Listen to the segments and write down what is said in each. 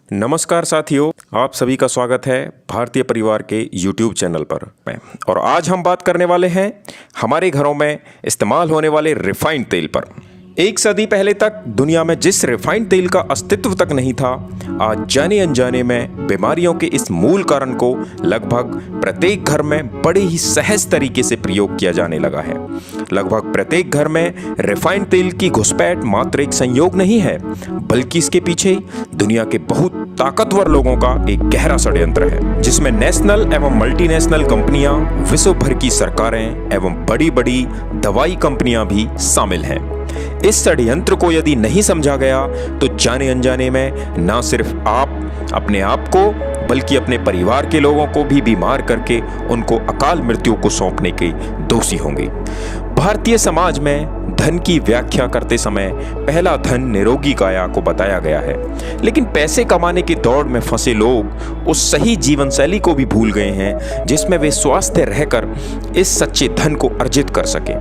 नमस्कार साथियों, आप सभी का स्वागत है भारतीय परिवार के YouTube चैनल पर। और आज हम बात करने वाले हैं हमारे घरों में इस्तेमाल होने वाले रिफाइंड तेल पर। एक सदी पहले तक दुनिया में जिस रिफाइंड तेल का अस्तित्व तक नहीं था, आज जाने अनजाने में बीमारियों के इस मूल कारण को लगभग प्रत्येक घर में बड़े ही सहज तरीके से प्रयोग किया जाने लगा है। लगभग प्रत्येक घर में रिफाइंड तेल की घुसपैठ मात्र एक संयोग नहीं है, बल्कि इसके पीछे दुनिया के बहुत ताकतवर लोगों का एक गहरा षड्यंत्र है, जिसमें नेशनल एवं मल्टीनेशनल कंपनियां, विश्व भर की सरकारें एवं बड़ी बड़ी दवाई कंपनियां भी शामिल हैं। इस षड्यंत्र को यदि नहीं समझा गया तो जाने अनजाने में न सिर्फ आप अपने आप को बल्कि अपने परिवार के लोगों को भी बीमार करके उनको अकाल मृत्यु को सौंपने के दोषी होंगे। भारतीय समाज में धन की व्याख्या करते समय पहला धन निरोगी काया को बताया गया है, लेकिन पैसे कमाने की दौड़ में फंसे लोग उस सही जीवन शैली को भी भूल गए हैं जिसमें वे स्वस्थ रहकर इस सच्चे धन को अर्जित कर सकें।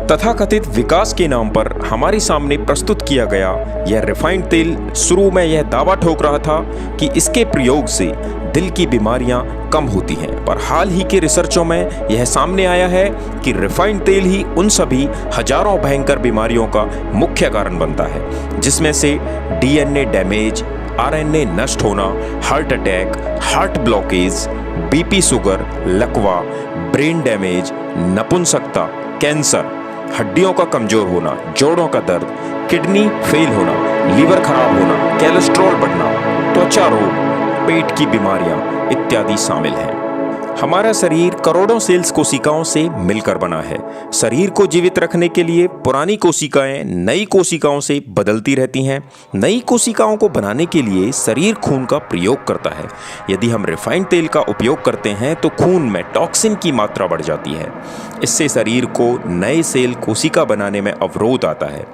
तथाकथित विकास के नाम पर हमारे सामने प्रस्तुत किया गया यह रिफाइंड तेल शुरू में यह दावा ठोक रहा था कि इसके प्रयोग से दिल की बीमारियां कम होती हैं, पर हाल ही के रिसर्चों में यह सामने आया है कि रिफाइंड तेल ही उन सभी हजारों भयंकर बीमारियों का मुख्य कारण बनता है, जिसमें से DNA डैमेज, RNA नष्ट होना, heart attack, heart blockage, BP sugar, लकवा, ब्रेन डैमेज, नपुंसकता, कैंसर, हड्डियों का कमजोर होना, जोड़ों का दर्द, किडनी फेल होना, लीवर खराब होना, कोलेस्ट्रॉल बढ़ना, त्वचा रोग, पेट की बीमारियां इत्यादि शामिल हैं। हमारा शरीर करोड़ों सेल्स कोशिकाओं से मिलकर बना है। शरीर को जीवित रखने के लिए पुरानी कोशिकाएं नई कोशिकाओं से बदलती रहती हैं। नई कोशिकाओं को बनाने के लिए शरीर खून का प्रयोग करता है। यदि हम रिफाइंड तेल का उपयोग करते हैं तो खून में टॉक्सिन की मात्रा बढ़ जाती है। इससे शरीर को नए सेल कोशिका बनाने में अवरोध आता है,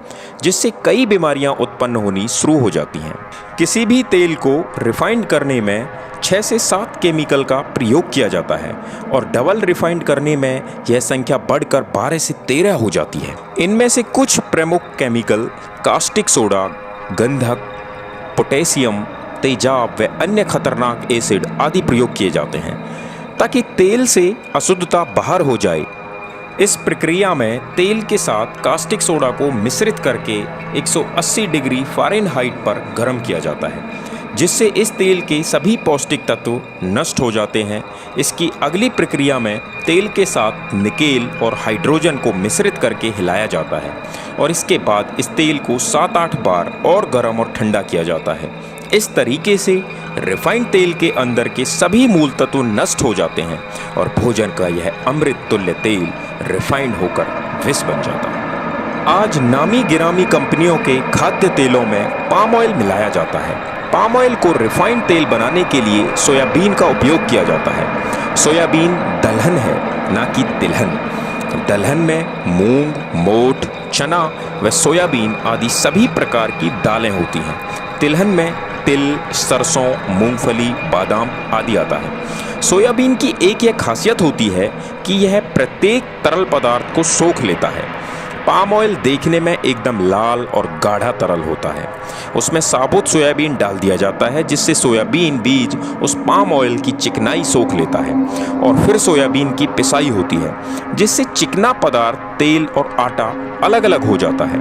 जिससे कई बीमारियां उत्पन्न होनी शुरू हो जाती हैं। किसी भी तेल को रिफाइंड करने में 6 से 7 केमिकल का प्रयोग किया जाता है और डबल रिफाइंड करने में यह संख्या बढ़कर 12 से 13 हो जाती है। इनमें से कुछ प्रमुख केमिकल कास्टिक सोडा, गंधक, पोटेशियम, तेजाब व अन्य खतरनाक एसिड आदि प्रयोग किए जाते हैं ताकि तेल से अशुद्धता बाहर हो जाए। इस प्रक्रिया में तेल के साथ कास्टिक सोडा को मिश्रित करके 180 डिग्री फ़ारेनहाइट पर गर्म किया जाता है, जिससे इस तेल के सभी पौष्टिक तत्व नष्ट हो जाते हैं। इसकी अगली प्रक्रिया में तेल के साथ निकेल और हाइड्रोजन को मिश्रित करके हिलाया जाता है और इसके बाद इस तेल को 7-8 बार और गर्म और ठंडा किया जाता है। इस तरीके से रिफाइंड तेल के अंदर के सभी मूल तत्व नष्ट हो जाते हैं और भोजन का यह अमृत तुल्य तेल रिफाइंड होकर विष बन जाता है। आज नामी गिरामी कंपनियों के खाद्य तेलों में पाम ऑयल मिलाया जाता है। पाम ऑयल को रिफाइंड तेल बनाने के लिए सोयाबीन का उपयोग किया जाता है। सोयाबीन दलहन है, ना कि तिलहन। दलहन में मूंग, मोठ, चना व सोयाबीन आदि सभी प्रकार की दालें होती हैं। तिलहन में तिल, सरसों, मूंगफली, बादाम आदि आता है। सोयाबीन की एक यह खासियत होती है कि यह प्रत्येक तरल पदार्थ को सोख लेता है। पाम ऑयल देखने में एकदम लाल और गाढ़ा तरल होता है। उसमें साबुत सोयाबीन डाल दिया जाता है, जिससे सोयाबीन बीज उस पाम ऑयल की चिकनाई सोख लेता है और फिर सोयाबीन की पिसाई होती है, जिससे चिकना पदार्थ, तेल और आटा अलग अलग हो जाता है।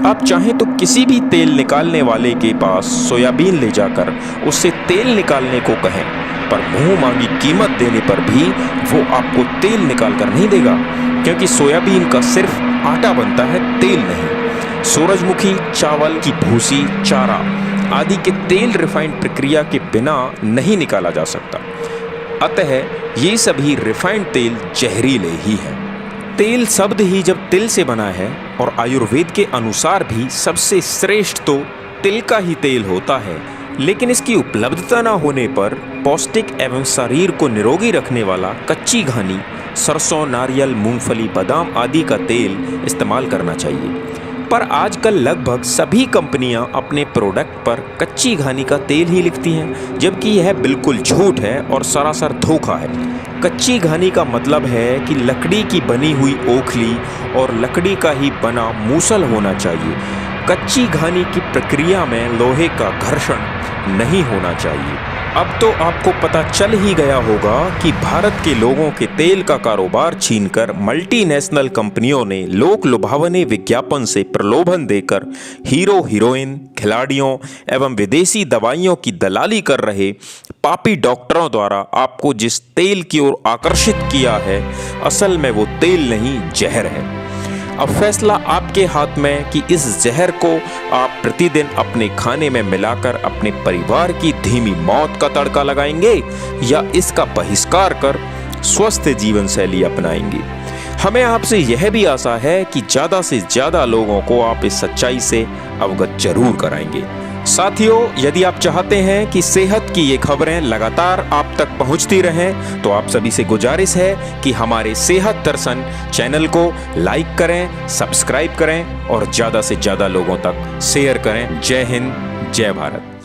आप चाहें तो किसी भी तेल निकालने वाले के पास सोयाबीन ले जाकर उससे तेल निकालने को कहें, पर मुंह मांगी कीमत देने पर भी वो आपको तेल निकाल कर नहीं देगा, क्योंकि सोयाबीन का सिर्फ आटा बनता है, तेल नहीं। सूरजमुखी, चावल की भूसी, चारा आदि के तेल रिफाइंड प्रक्रिया के बिना नहीं निकाला जा सकता। अतः ये सभी रिफाइंड तेल जहरीले ही हैं। तेल शब्द ही जब तिल से बना है और आयुर्वेद के अनुसार भी सबसे श्रेष्ठ तो तिल का ही तेल होता है, लेकिन इसकी उपलब्धता न होने पर पौष्टिक एवं शरीर को निरोगी रखने वाला कच्ची घानी, सरसों, नारियल, मूंगफली, बादाम आदि का तेल इस्तेमाल करना चाहिए। पर आजकल लगभग सभी कंपनियां अपने प्रोडक्ट पर कच्ची घानी का तेल ही लिखती हैं, जबकि यह बिल्कुल झूठ है और सरासर धोखा है। कच्ची घानी का मतलब है कि लकड़ी की बनी हुई ओखली और लकड़ी का ही बना मूसल होना चाहिए। कच्ची घानी की प्रक्रिया में लोहे का घर्षण नहीं होना चाहिए। अब तो आपको पता चल ही गया होगा कि भारत के लोगों के तेल का कारोबार छीनकर मल्टीनेशनल कंपनियों ने लोक लुभावने विज्ञापन से प्रलोभन देकर हीरो हीरोइन, खिलाड़ियों एवं विदेशी दवाइयों की दलाली कर रहे पापी डॉक्टरों द्वारा आपको जिस तेल की ओर आकर्षित किया है, असल में वो तेल नहीं, जहर है। अब फैसला आपके हाथ में कि इस जहर को आप प्रतिदिन अपने खाने में मिलाकर अपने परिवार की धीमी मौत का तड़का लगाएंगे या इसका बहिष्कार कर स्वस्थ जीवन शैली अपनाएंगे। हमें आपसे यह भी आशा है कि ज़्यादा से ज़्यादा लोगों को आप इस सच्चाई से अवगत जरूर कराएंगे। साथियों, यदि आप चाहते हैं कि सेहत की ये खबरें लगातार आप तक पहुंचती रहें, तो आप सभी से गुजारिश है कि हमारे सेहत दर्शन चैनल को लाइक करें, सब्सक्राइब करें और ज़्यादा से ज़्यादा लोगों तक शेयर करें। जय हिंद, जय भारत।